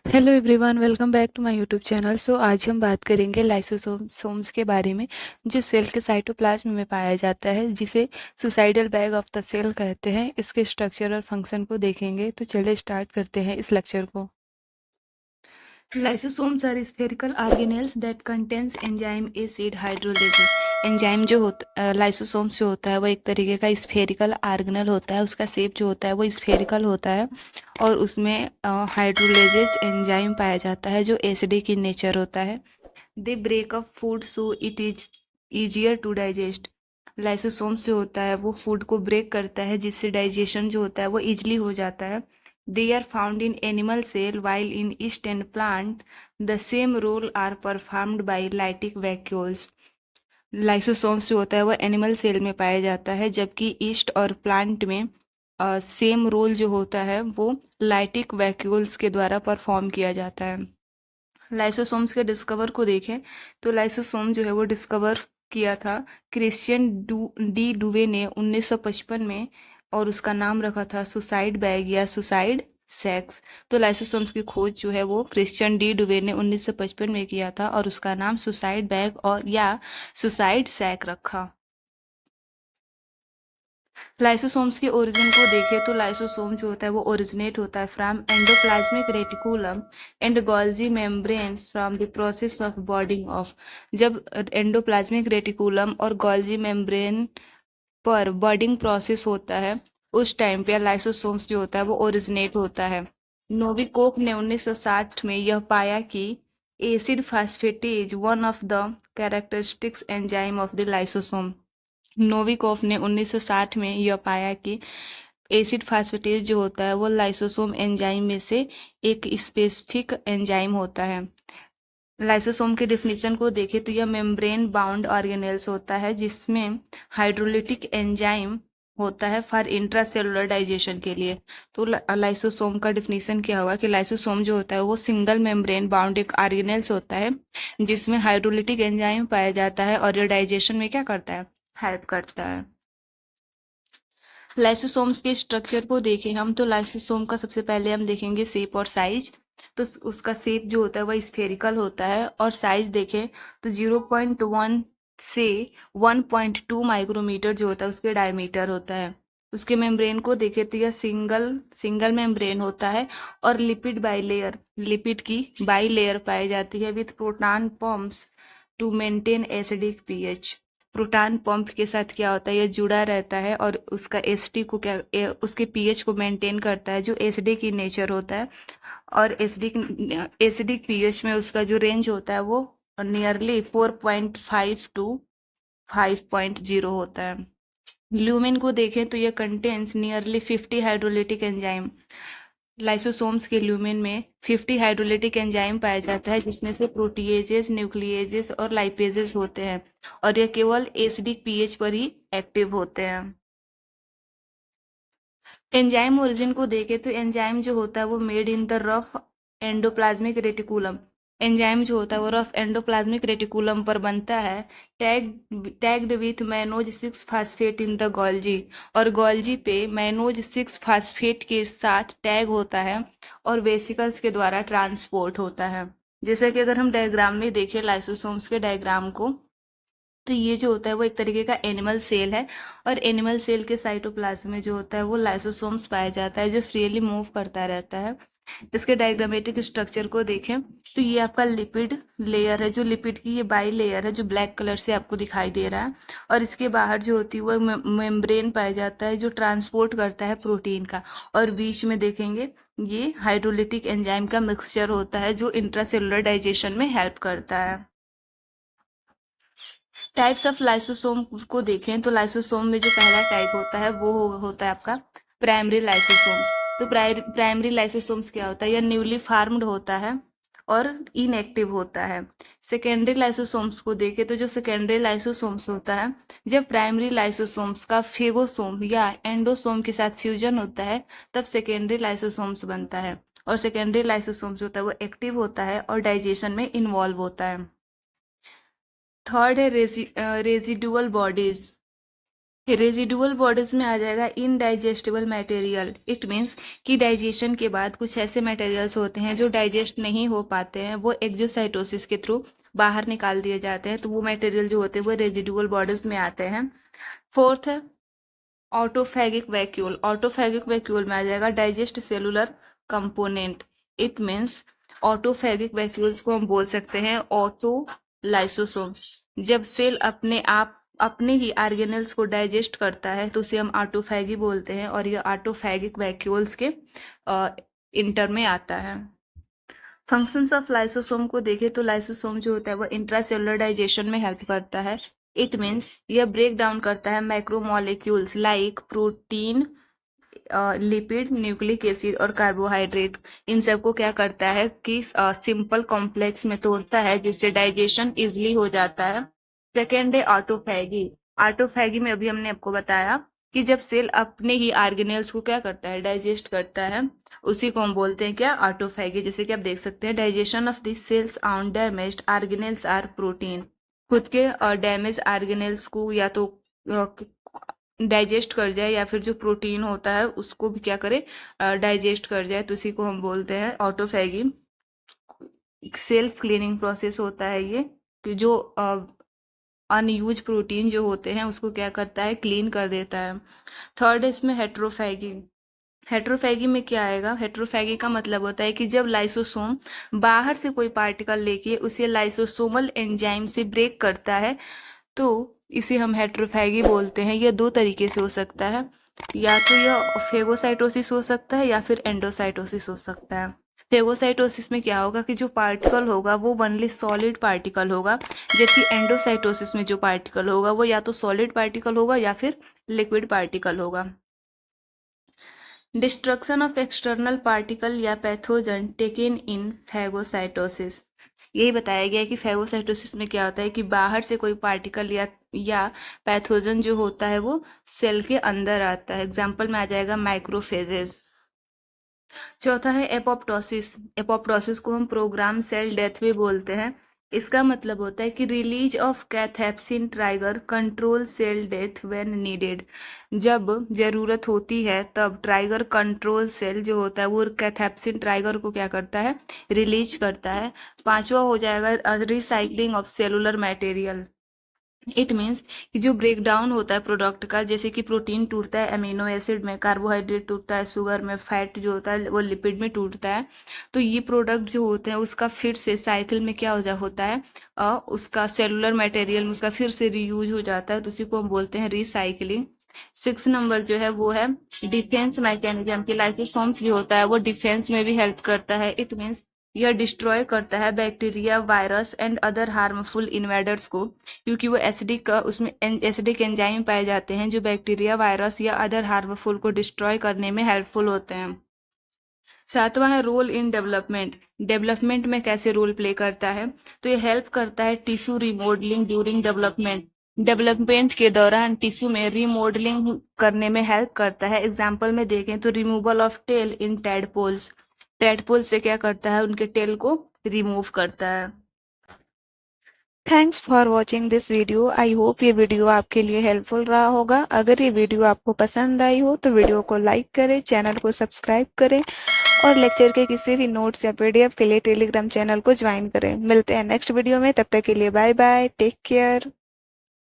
Hello everyone, welcome back to my YouTube channel. आज हम बात करेंगे लाइसोसोम्स के बारे में, जो सेल के साइटोप्लाज्म में पाया जाता है, जिसे suicidal bag of the cell कहते हैं। इसके स्ट्रक्चर और फंक्शन को देखेंगे, तो चलिए स्टार्ट करते हैं इस लेक्चर को। Lysosomes are spherical organelles that contains enzyme acid hydrolases. Enzyme जो होता लाइसोसोम्स जो होता है वो एक तरीके का स्फेरिकल ऑर्गेनल होता है। उसका शेप जो होता है वो स्फेरिकल होता है और उसमें हाइड्रोलाइजेज एंजाइम पाया जाता है जो एसिडिक इन नेचर होता है। They break up food so it is easier to digest. Lysosomes जो होता है वो फूड को ब्रेक करता है, जिससे डाइजेशन जो होता है वो इजली हो जाता है। They are found in animal cell while in yeast and plant the same role are performed by lytic vacuoles. Lysosomes जो होता है वो एनिमल सेल में पाया जाता है, जबकि ईस्ट और प्लांट में सेम रोल जो होता है वो लाइटिक वैक्यूल्स के द्वारा परफॉर्म किया जाता है। लाइसोसोम्स के डिस्कवर को देखें तो लाइसोसोम जो है वो डिस्कवर किया था क्रिश्चियन डी डुवे ने 1955 में, और उसका नाम रखा था सुसाइड बैग या सुसाइड सेक्स। तो लाइसोसोम्स की खोज जो है वो क्रिश्चियन डी डुवे ने 1955 में किया था और उसका नाम सुसाइड बैग और या सुसाइड सैक रखा। लाइसोसोम्स के ओरिजिन को देखें तो लाइसोसोम जो होता है वो ओरिजिनेट होता है from endoplasmic reticulum and Golgi membranes from the process of boarding of. जब एंडोप्लाज्मिक रेटिकुलम और गोल्जी मेम्ब्रेन पर बॉर्डिंग प्रोसेस होता है, उस टाइम पे लाइसोसोम्स जो होता है वो ओरिजिनेट होता है। नोविकोक ने 1960 में यह पाया कि acid phosphatase one of the characteristics enzyme of the lysosome. Novikoff ने 1960 में यह पाया कि एसिड फास्फेटेज जो होता है वो लाइसोसोम एंजाइम में से एक स्पेसिफिक एंजाइम होता है। लाइसोसोम के डिफिनीशन को देखें तो यह मेम्ब्रेन बाउंड ऑर्गेनेल्स होता है, जिसमें हाइड्रोलिटिक एंजाइम होता है फॉर इंट्रासेलुलर डाइजेशन के लिए। तो लाइसोसोम का डिफिनीशन क्या होगा कि लाइसोसोम जो होता है वो सिंगल मेम्ब्रेन बाउंड एक ऑर्गेनेल्स होता है, जिसमें हाइड्रोलिटिक एंजाइम पाया जाता है और ये डाइजेशन में क्या करता है, हेल्प करता है। लाइसोसोम्स के स्ट्रक्चर को देखें हम तो लाइसोसोम का सबसे पहले हम देखेंगे शेप और साइज। तो उसका शेप जो होता है वह स्फेरिकल होता है और साइज देखें तो 0.1 से 1.2 माइक्रोमीटर जो होता है उसके डायमीटर होता है। उसके मेम्ब्रेन को देखें तो यह सिंगल सिंगल मेम्ब्रेन होता है और लिपिड बाइलेयर लिपिड की बाइलेयर पाई जाती है with proton pumps to maintain acidic pH. Proton pump के साथ क्या होता है, ये जुड़ा रहता है और उसका एसिडी को उसके पीएच को मेंटेन करता है जो एसिडिक की नेचर होता है। और एसिडिक पीएच में उसका जो रेंज होता है वो नियरली 4.5 टू 5.0 होता है। ल्यूमेन को देखें तो ये contains nearly 50 hydrolytic enzyme. Lysosomes के ल्यूमेन में 50 हाइड्रोलिटिक एंजाइम पाया जाता है, जिसमें से प्रोटीएजेस, न्यूक्लिएजेस और लाइपेजेस होते हैं और यह केवल एसिडिक पीएच पर ही एक्टिव होते हैं। एंजाइम ओरिजिन को देखें तो एंजाइम जो होता है वो made in the rough endoplasmic reticulum. Enzyme जो होता है वो रफ एंडोप्लाज्मिक रेटिकुलम पर बनता है, tagged with mannose 6 phosphate in the Golgi. और गोल्जी पे मैनोज 6 फास्फेट के साथ टैग होता है और वेसिकल्स के द्वारा ट्रांसपोर्ट होता है। जैसे कि अगर हम डायग्राम में देखें लाइसोसोम्स के डायग्राम को, तो ये जो होता है वो एक तरीके का एनिमल सेल है और एनिमल सेल के साइटोप्लाज्म में जो होता है वो लाइसोसोम्स पाया जाता है जो फ्रीली मूव करता रहता है। इसके डायग्रामेटिक स्ट्रक्चर को देखें तो ये आपका लिपिड लेयर है, जो लिपिड की ये बाई लेयर है जो ब्लैक कलर से आपको दिखाई दे रहा है। और इसके बाहर जो होती है वो मेम्ब्रेन पाया जाता है जो ट्रांसपोर्ट करता है प्रोटीन का। और बीच में देखेंगे ये हाइड्रोलिटिक एंजाइम का मिक्सचर होता है जो इंट्रासेलुलर डाइजेशन में हेल्प करता है। टाइप्स ऑफ लाइसोसोम को देखें तो लाइसोसोम में जो पहला टाइप होता है वो होता है आपका प्राइमरी लाइसोसोम्स। तो प्राइमरी लाइसोसोम्स क्या होता है, यह न्यूली फार्म्ड होता है और इनएक्टिव होता है। सेकेंडरी लाइसोसोम्स को देखें तो जो सेकेंडरी लाइसोसोम्स होता है, जब प्राइमरी लाइसोसोम्स का फेगोसोम या एंडोसोम के साथ फ्यूजन होता है तब सेकेंडरी लाइसोसोम्स बनता है। और सेकेंडरी लाइसोसोम्स होता है वो एक्टिव होता है और डाइजेशन में इन्वॉल्व होता है। थर्ड है रेजिडुअल बॉडीज। रेजिडुअल बॉडीज में आ जाएगा इनडाइजेस्टेबल मटेरियल। इट मीन्स कि डाइजेशन के बाद कुछ ऐसे मटेरियल्स होते हैं जो डाइजेस्ट नहीं हो पाते हैं, वो एक्जोसाइटोसिस के थ्रू बाहर निकाल दिए जाते हैं, तो वो मटेरियल जो होते हैं वो रेजिडुअल बॉडीज में आते हैं। फोर्थ है ऑटोफैगिक वैक्यूल। ऑटोफैगिक वैक्यूल में आ जाएगा digest cellular component. It means autophagic vacuoles को हम बोल सकते हैं ऑटो लाइसोसोम्स। जब सेल अपने आप अपने ही ऑर्गेनेल्स को डाइजेस्ट करता है तो उसे हम ऑटोफैगी बोलते हैं, और ये ऑटोफैगिक वैक्यूल्स के इंटर में आता है। फंक्शंस ऑफ लाइसोसोम को देखें तो लाइसोसोम जो होता है वो इंट्रासेलुलर डाइजेशन में हेल्प करता है। इट मीन्स यह ब्रेक डाउन करता है macromolecules like protein, lipid, nucleic acid और कार्बोहाइड्रेट। इन सबको क्या करता है कि सिंपल कॉम्प्लेक्स में तोड़ता है, जिससे डाइजेशन इजिली हो जाता है। सेकेंड है ऑटोफैगी। ऑटोफैगी में अभी हमने आपको बताया कि जब सेल अपने ही ऑर्गेनेल्स को क्या करता है, डाइजेस्ट करता है, उसी को हम बोलते हैं क्या, ऑटोफैगी। जैसे कि आप देख सकते हैं digestion of this cells on damaged organelles are protein. खुद के डैमेज ऑर्गेनेल्स को या तो डाइजेस्ट कर जाए या फिर जो प्रोटीन होता है उसको भी क्या करे, डाइजेस्ट कर जाए, तो उसी को हम बोलते हैं ऑटोफैगी। सेल्फ क्लीनिंग प्रोसेस होता है ये, कि जो अनयूज प्रोटीन जो होते हैं उसको क्या करता है, क्लीन कर देता है। थर्ड इसमें हेट्रोफैगी। हेट्रोफैगी में क्या आएगा, हेट्रोफैगी का मतलब होता है कि जब लाइसोसोम बाहर से कोई पार्टिकल लेके उसे लाइसोसोमल एंजाइम से ब्रेक करता है तो इसे हम हेट्रोफैगी बोलते हैं। यह दो तरीके से हो सकता है, या तो यह फेगोसाइटोसिस हो सकता है या फिर एंडोसाइटोसिस हो सकता है। फेगोसाइटोसिस में क्या होगा कि जो पार्टिकल होगा वो वनली सॉलिड पार्टिकल होगा, जबकि एंडोसाइटोसिस में जो पार्टिकल होगा वो या तो सॉलिड पार्टिकल होगा या फिर लिक्विड पार्टिकल होगा। डिस्ट्रक्शन ऑफ एक्सटर्नल पार्टिकल या पैथोजन टेकन इन फैगोसाइटोसिस। यही बताया गया है कि फैगोसाइटोसिस में क्या होता है कि बाहर से कोई पार्टिकल या पैथोजन जो होता है वो सेल के अंदर आता है। एग्जाम्पल में आ जाएगा माइक्रोफेजेस। चौथा है एपोप्टोसिस। एपोप्टोसिस को हम प्रोग्राम सेल डेथ भी बोलते हैं। इसका मतलब होता है कि release of cathepsin trigger control cell death when needed. जब जरूरत होती है तब ट्राइगर कंट्रोल सेल जो होता है वो कैथेप्सिन ट्राइगर को क्या करता है, रिलीज करता है। पांचवा हो जाएगा recycling of cellular material. It means कि जो ब्रेक डाउन होता है प्रोडक्ट का, जैसे कि प्रोटीन टूटता है अमीनो एसिड में, कार्बोहाइड्रेट टूटता है शुगर में, फैट जो होता है वो लिपिड में टूटता है, तो ये प्रोडक्ट जो होते हैं उसका फिर से साइकिल में क्या होता है, उसका सेलुलर मटेरियल में उसका फिर से रीयूज हो जाता है, तो उसी को हम बोलते हैं रिसाइकलिंग। 6 नंबर जो है वो है डिफेंस मैकेनिज्म। की लाइसोसोम्स जो होता है वो डिफेंस में भी हेल्प करता है। इट मीन्स यह डिस्ट्रॉय करता है bacteria, virus and other harmful invaders को, क्योंकि वो एसिडिक उसमें एसिडिक एंजाइम पाए जाते हैं जो बैक्टीरिया, वायरस या अदर हार्मफुल को डिस्ट्रॉय करने में हेल्पफुल होते हैं। सातवां है रोल इन डेवलपमेंट। डेवलपमेंट में कैसे रोल प्ले करता है, तो ये हेल्प करता है tissue remodelling during development. Development के दौरान टिश्यू में रिमॉडलिंग करने में हेल्प करता है। एग्जाम्पल में देखें तो removal of tail in tadpoles. Tadpole से क्या करता है, उनके टेल को रिमूव करता है। Thanks for watching this video. I hope ये वीडियो आपके लिए हेल्पफुल रहा होगा। अगर ये वीडियो आपको पसंद आई हो तो वीडियो को लाइक करें, चैनल को सब्सक्राइब करें और लेक्चर के किसी भी नोट्स या पीडीएफ के लिए टेलीग्राम चैनल को ज्वाइन करें। मिलते हैं नेक्स्ट वीडियो में, तब तक के लिए बाय बाय, टेक केयर।